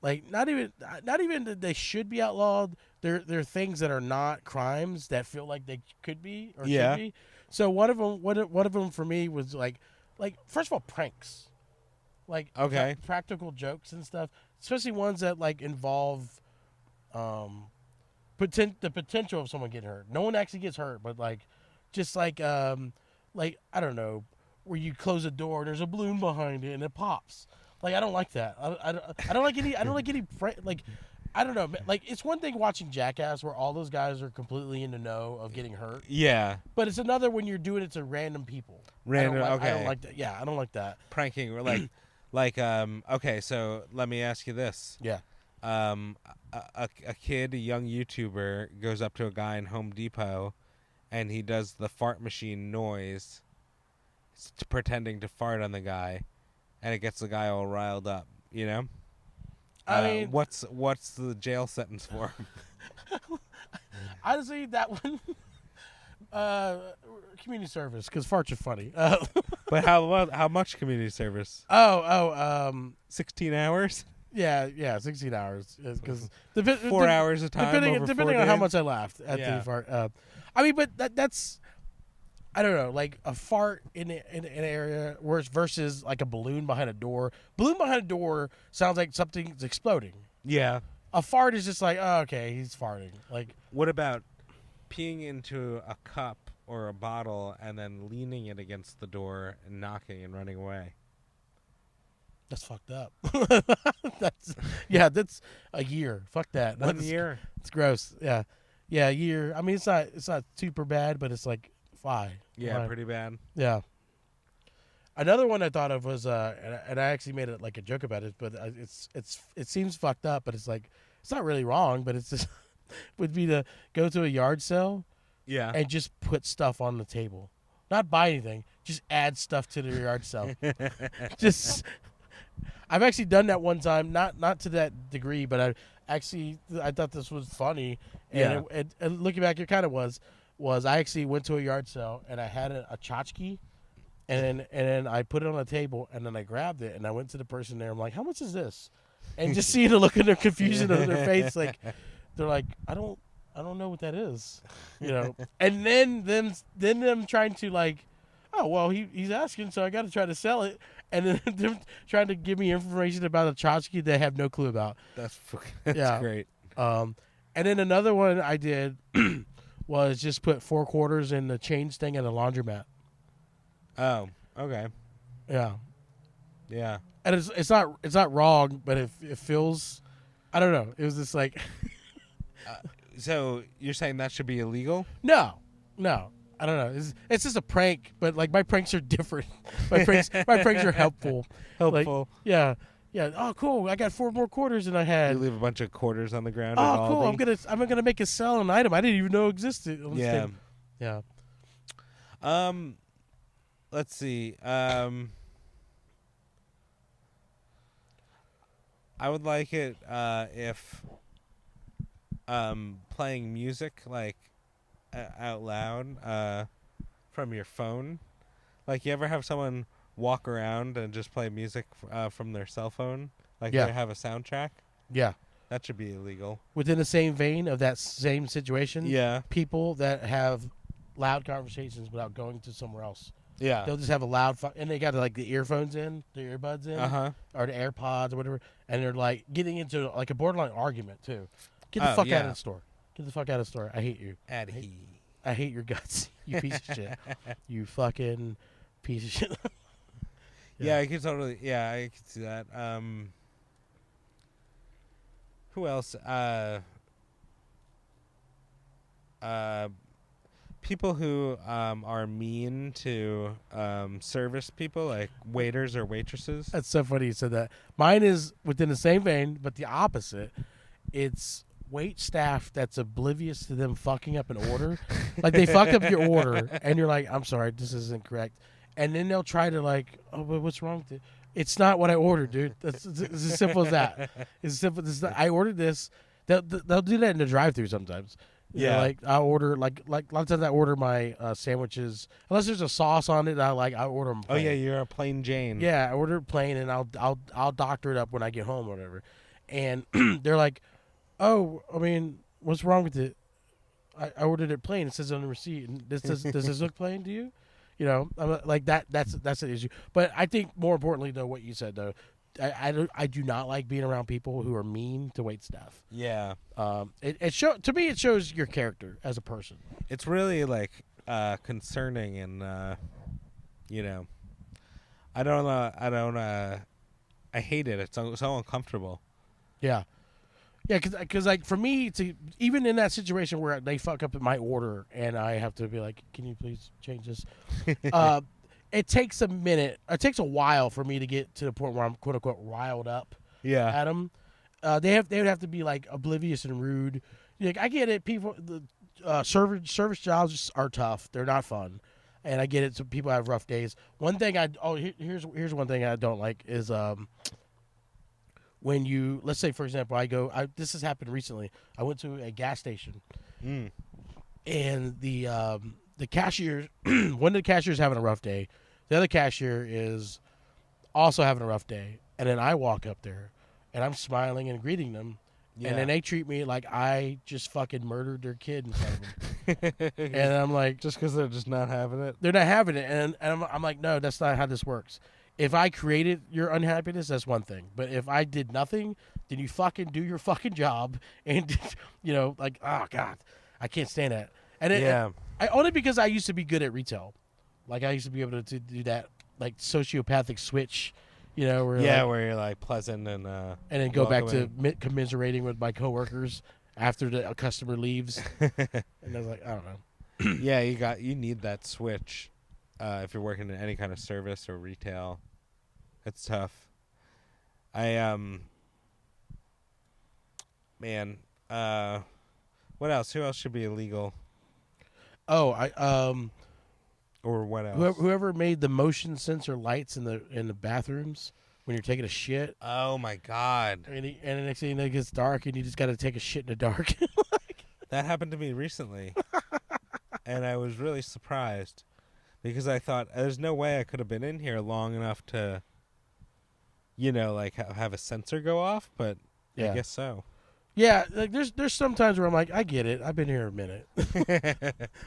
like not even that they should be outlawed. They're things that are not crimes that feel like they could be or Yeah. should be. So one of them for me was like first of all pranks, like Okay. practical jokes and stuff, especially ones that like involve the potential of someone getting hurt. No one actually gets hurt, but like just like I don't know, where you close a door and there's a balloon behind it and it pops. Like I don't like that. I don't like any like I don't know. Like it's one thing watching Jackass where all those guys are completely in the know of getting hurt, Yeah. but it's another when you're doing it to random people. Random. I Okay. don't like that. Yeah, I don't like that. Pranking or okay. So let me ask you this. Yeah. A kid, a young YouTuber, goes up to a guy in Home Depot, and he does the fart machine noise, pretending to fart on the guy, and it gets the guy all riled up. You know. I mean, what's the jail sentence for him? honestly, that one, community service because farts are funny. But how much community service? 16 hours. Yeah, 16 hours because 4 hours a time. depending on how much I laughed at Yeah. the fart. I mean, but that's I don't know, like a fart in an area versus like a balloon behind a door. Balloon behind a door sounds like something's exploding. Yeah. A fart is just like, oh, okay, he's farting. Like, What about peeing into a cup or a bottle and then leaning it against the door and knocking and running away? that's fucked up. That's a year. Fuck that. 1 year. It's gross. Yeah, a year. I mean, it's not super bad, but it's like Why? Yeah, Why? pretty bad. Yeah. Another one I thought of was, and I actually made it like a joke about it, but it seems fucked up, but it's like it's not really wrong, but it's just would be to go to a yard sale Yeah. and just put stuff on the table, not buy anything, just add stuff to the yard sale. Just I've actually done that one time, not to that degree, but I thought this was funny, Yeah. and and looking back, it kind of was I actually went to a yard sale and I had a tchotchke. And then I put it on a table, and then I grabbed it, and I went to the person there. I'm like, "How much is this?" And just seeing the look of their confusion on their face, like they're like, "I don't know what that is," you know. And then them trying to like, "Oh well, he's asking, so I got to try to sell it." And then them trying to give me information about a tchotchke they have no clue about. That's Yeah. great. And then another one I did was just put 4 quarters in the change thing at a laundromat. Oh, okay. Yeah. Yeah. And it's not wrong, but it feels, I don't know. It was just like So you're saying that should be illegal? no, I don't know. It's just a prank, but like my pranks are different. My pranks are helpful. Helpful. Like, yeah. Oh, cool. I got 4 more quarters than I You had. leave a bunch of quarters on the ground. at Oh, cool. Aldi. I'm gonna make a sell an item I didn't even know existed. on this Yeah. thing. Yeah. Let's see. I would like it if playing music like out loud from your phone. Like, you ever have someone walk around and just play music from their cell phone? Like, Yeah. they have a soundtrack? Yeah. That should be illegal. Within the same vein of that same situation, Yeah. people that have loud conversations without going to somewhere else. Yeah. They'll just have a loud, and they got like the earphones in, the earbuds in, Uh-huh. or the AirPods or whatever, and they're like getting into like a borderline argument too. Get the Oh, fuck out yeah. of the store. Get the fuck out of the store. I hate you. I hate your guts. You piece of shit. You fucking piece of shit. Yeah, I could totally. Yeah, I could see that. Who else? People who are mean to service people, like waiters or waitresses. That's so funny you said that. Mine is within the same vein, but the opposite. It's wait staff that's oblivious to them fucking up an order. Like, they fuck up your order, and you're like, "I'm sorry, this isn't correct," and then they'll try to like, "Oh, but what's wrong with it?" It's not what I ordered, dude. It's as simple as that. It's simple. I ordered this. They'll do that in the drive-thru sometimes. You know, Yeah. like I order like a lot of times I order my sandwiches unless there's a sauce on it. I order them. Oh yeah, you're a plain Jane. Yeah, I order it plain, and I'll doctor it up when I get home or whatever. And they're like, "Oh, I mean, what's wrong with it? I ordered it plain. It says on the receipt. And does this look plain to you? You know, I'm like that. That's an issue. But I think more importantly, though, what you said though, I do not like being around people who are mean to wait staff. Yeah. To me it shows your character as a person. It's really like concerning, and you know, I hate it. It's so uncomfortable. Yeah. Yeah, because like for me to even in that situation where they fuck up in my order and I have to be like, "Can you please change this?" It takes a minute. It takes a while for me to get to the point where I'm quote unquote riled up Yeah. at them. They would have to be like oblivious and rude. Like, I get it. People, the service jobs are tough. They're not fun, and I get it. So people have rough days. One thing here's one thing I don't like is when you, let's say for example, this has happened recently. I went to a gas station, and the cashier, one of the cashiers having a rough day. The other cashier is also having a rough day, and then I walk up there, and I'm smiling and greeting them, and then they treat me like I just fucking murdered their kid in front of them, and I'm like, Just because they're just not having it. they're not having it, and I'm like, no, that's not how this works. If I created your unhappiness, that's one thing, but if I did nothing, then you fucking do your fucking job, and like, oh god, I can't stand that, and only because I used to be good at retail. Like, I used to be able to do that, like, sociopathic switch, where where you're like pleasant and then go back to welcoming. commiserating with my coworkers after a customer leaves. And I was like, I don't know. Yeah, you need that switch if you're working in any kind of service or retail. It's tough. I man, what else? Who else should be illegal? Oh, Or what else? whoever made the motion sensor lights in the bathrooms when you're taking a shit, Oh my god. and the next thing you know, it gets dark, and you just got to take a shit in the dark. That happened to me recently. And I was really surprised because I thought there's no way I could have been in here long enough to like have a sensor go off, but Yeah. I guess so. Yeah, like there's some times where I'm like, I get it. I've been here a minute.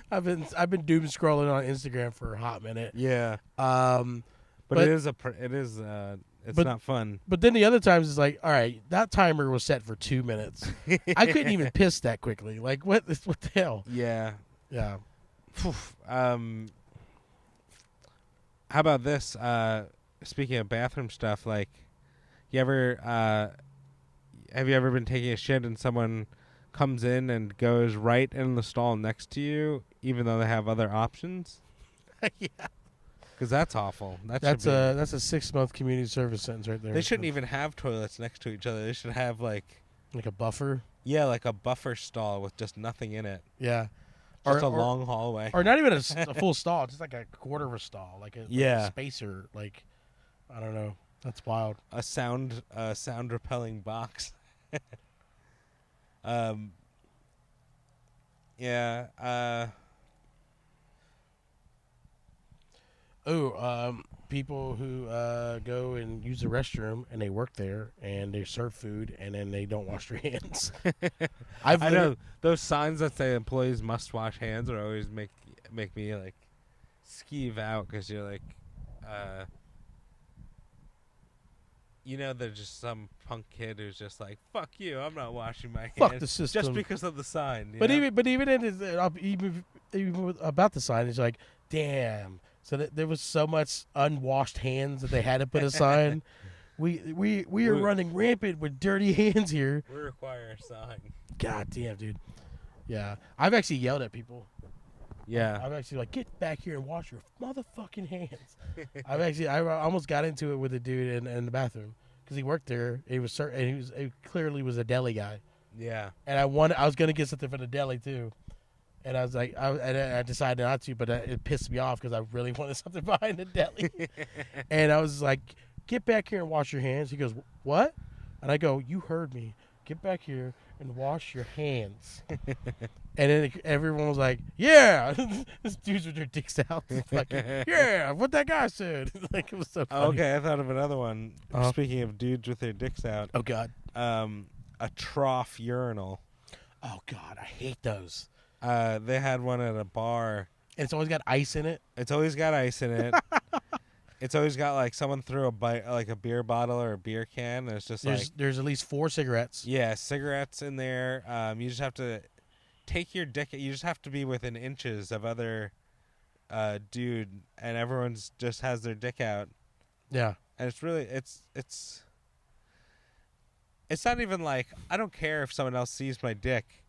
I've been doom scrolling on Instagram for a hot minute. Yeah. But But it's not fun. But then the other times it's like, all right, that timer was set for 2 minutes. I couldn't even piss that quickly. Like what the hell? Yeah. Yeah. How about this? Speaking of bathroom stuff, like, have you ever been taking a shit and someone comes in and goes right in the stall next to you, even though they have other options? Yeah. Because that's awful. That's a 6-month community service sentence right there. They shouldn't even have toilets next to each other. They should have like a buffer. Yeah, like a buffer stall with just nothing in it. Yeah. Just a long hallway. Or not even a full stall, just like a quarter of a stall, like a spacer. Like, I don't know. That's wild. A sound repelling box. Yeah. People who go and use the restroom and they work there and they serve food and then they don't wash their hands. I know those signs that say employees must wash hands are always make me like skeeve out because you're like, there's just some punk kid who's just like, "Fuck you, I'm not washing my hands." Fuck the system. Just because of the sign. Even about the sign, it's like, damn. So there was so much unwashed hands that they had to put a sign. We are running rampant with dirty hands here. We require a sign. God damn, dude. Yeah, I've actually yelled at people. Yeah, I'm actually like, get back here and wash your motherfucking hands. I almost got into it with a dude in the bathroom because he worked there. He clearly was a deli guy. Yeah, and I was gonna get something from the deli too. And I was like, I decided not to, but it pissed me off because I really wanted something behind the deli. And I was like, get back here and wash your hands. He goes, what? And I go, you heard me. Get back here and wash your hands. And then everyone was like, yeah. These dudes with their dicks out. Like, yeah, what that guy said. Like, it was so funny. Okay, I thought of another one. Speaking of dudes with their dicks out. Oh, God. A trough urinal. Oh, God, I hate those. They had one at a bar. And it's always got ice in it. It's always got ice in it. It's always got like someone threw like a beer bottle or a beer can. And it's just there's at least 4 cigarettes. Yeah, cigarettes in there. You just have to take your dick. You just have to be within inches of other dude, and everyone's just has their dick out. Yeah, and it's really it's not even like I don't care if someone else sees my dick.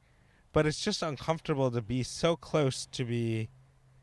But it's just uncomfortable to be so close to be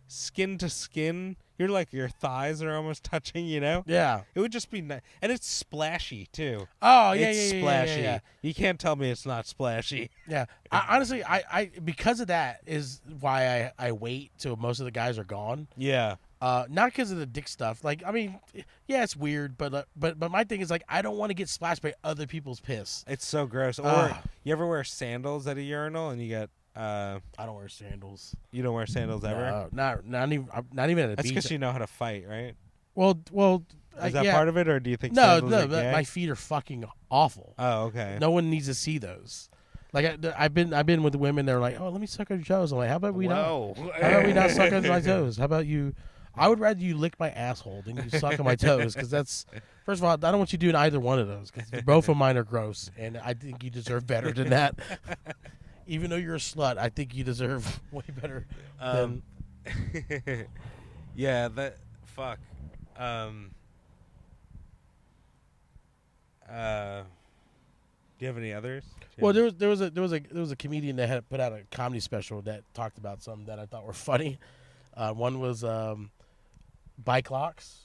skin to skin. You're like your thighs are almost touching, Yeah. It would just be nice. And it's splashy, too. Oh, yeah, it's splashy. Yeah. You can't tell me it's not splashy. Yeah. Honestly, I because of that is why I wait till most of the guys are gone. Yeah. Not because of the dick stuff. Like, I mean, yeah, it's weird, but my thing is like I don't want to get splashed by other people's piss. It's so gross. Or you ever wear sandals at a urinal and you get? I don't wear sandals. You don't wear sandals ever? No, not even at a beach. That's because you know how to fight, right? Well, is that part of it, or do you think? No, sandals are gay? my feet are fucking awful. Oh, okay. No one needs to see those. Like I've been with women. They're like, oh, let me suck on your toes. I'm like, how about we not? How about we not suck on my toes? How about you? I would rather you lick my asshole than you suck on my toes, because that's, first of all, I don't want you doing either one of those, because both of mine are gross, and I think you deserve better than that. Even though you're a slut, I think you deserve way better than. Yeah, fuck. Do Do you have any others? Well, there was a comedian that had put out a comedy special that talked about something that I thought were funny. One was bike locks,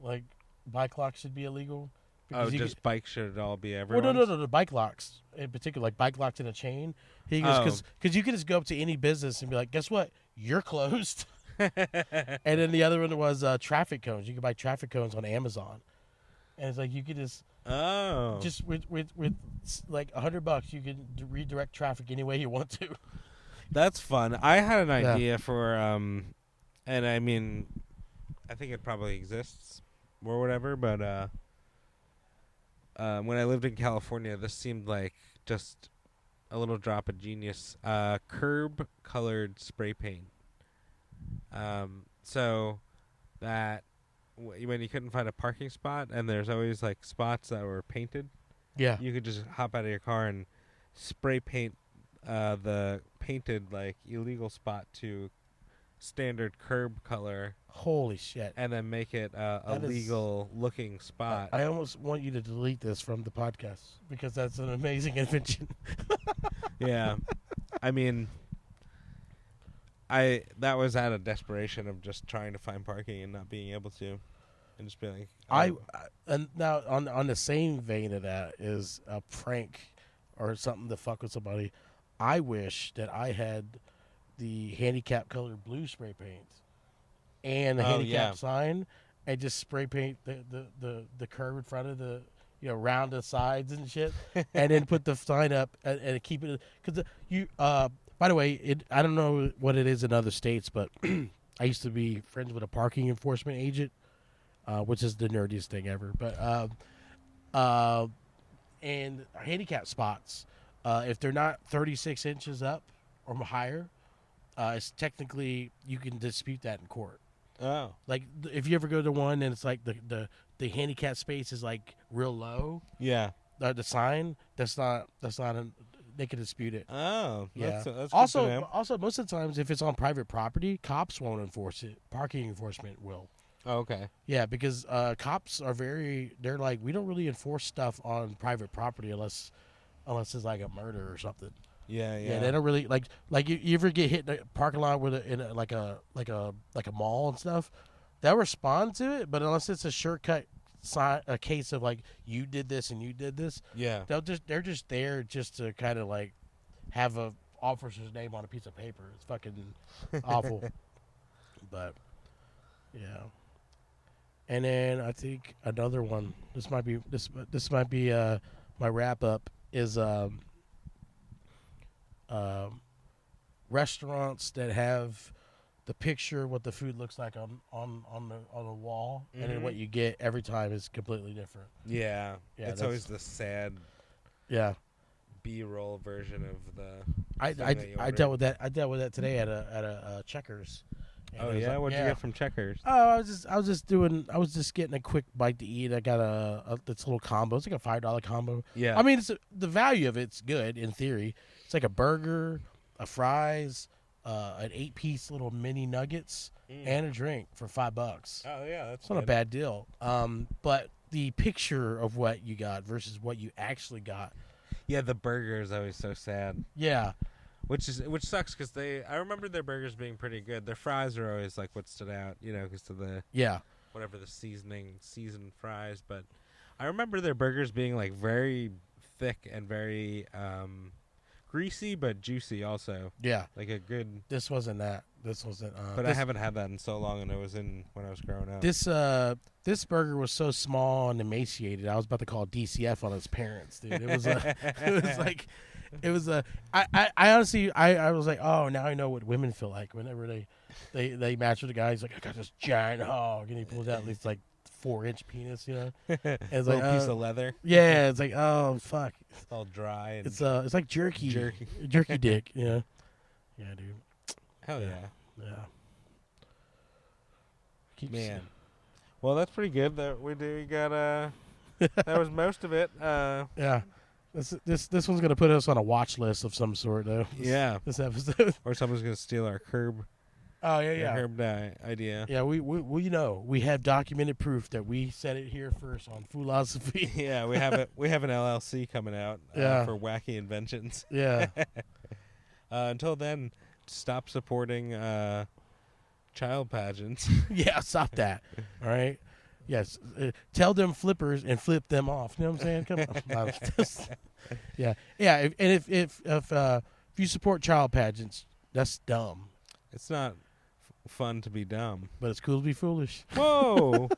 like bike locks should be illegal Oh, because just bikes should all be well, everyone's? no, the bike locks in particular, like bike locks in a chain. He goes Oh. because you can just go up to any business and be like, guess what, you're closed. And then the other one was traffic cones. You can buy traffic cones on Amazon, and it's like you could just with like $100, you can redirect traffic any way you want to. That's fun. I had an Yeah. idea for and I mean, I think it probably exists or whatever, but when I lived in California, this seemed like just a little drop of genius. Curb colored spray paint. So that when you couldn't find a parking spot, and there's always like spots that were painted, Yeah. you could just hop out of your car and spray paint the painted like illegal spot to standard curb color, Holy shit. and then make it a That is- legal looking spot. I almost want you to delete this from the podcast because that's an amazing invention. Yeah, I mean, that was out of desperation of just trying to find parking and not being able to, and just being like, oh. And now on the same vein of that is a prank or something to fuck with somebody. I wish that I had the handicap colored blue spray paint and the handicap sign, and just spray paint the curb in front of the round the sides and shit, and then put the sign up and keep it because you. By the way, I don't know what it is in other states, but I used to be friends with a parking enforcement agent, which is the nerdiest thing ever. But and handicap spots, if they're not 36 inches up or higher, it's technically you can dispute that in court. Oh, Like if you ever go to one and it's like the handicap space is like real low, yeah. the sign that's not they can dispute it. Oh, Yeah. That's good to Also, know. most of the times, if it's on private property, cops won't enforce it. Parking enforcement will. Oh, okay. Yeah, because cops are they're like, we don't really enforce stuff on private property unless it's like a murder or something. Yeah, Yeah, they don't really like you ever get hit in a parking lot with like a mall and stuff. They'll respond to it, but unless it's a shortcut a case of like you did this and you did this, Yeah. they're just there just to kind of like have a officer's name on a piece of paper. It's fucking awful. But yeah. And then I think another one. This might be my wrap up is restaurants that have the picture what the food looks like on the wall, and then what you get every time is completely different. Yeah. Yeah, It's always the sad Yeah. B-roll version of the. I thing that you I ordered. dealt with that. I dealt with that today at a Checkers. And Oh it was yeah, like- what'd you get from Checkers? Oh, I was just getting a quick bite to eat. I got this little combo. It's like a $5 combo. Yeah. I mean, the value of it's good in theory. It's like a burger, a fries, an 8-piece little mini nuggets, and a drink for $5. Oh yeah, that's It's not a bad deal. But the picture of what you got versus what you actually got. Yeah, the burger is always so sad. Yeah. Which sucks because I remember their burgers being pretty good. Their fries are always like what stood out, because of the Yeah. whatever the seasoned fries. But I remember their burgers being like very thick and very greasy but juicy also. Yeah. Like a good. This wasn't that. This wasn't. But I haven't had that in so long, and it was in when I was growing up. This burger was so small and emaciated. I was about to call DCF on his parents, dude. It was I honestly I was like, oh, now I know what women feel like whenever they match with a guy. He's like, I got this giant hog, and he pulls out at least like 4-inch penis, And it's little like piece of leather. yeah, it's like, oh fuck, It's all dry. And it's like jerky dick, yeah, dude, hell yeah. yeah. Man. Well, that's pretty good. That we got that was most of it. Yeah. This one's gonna put us on a watch list of some sort, though. Yeah. This episode. Or someone's gonna steal our curb Oh yeah, Your yeah. herb idea. Yeah, we know we have documented proof that we said it here first on Foolosophy. Yeah, we have it. We have an LLC coming out Yeah. for wacky inventions. Yeah, Until then, stop supporting child pageants. yeah. Stop that. All right. Yes. Tell them flippers and flip them off. You know what I'm saying? Come on. Yeah, yeah. If you support child pageants, that's dumb. It's not fun to be dumb. But it's cool to be foolish. Whoa!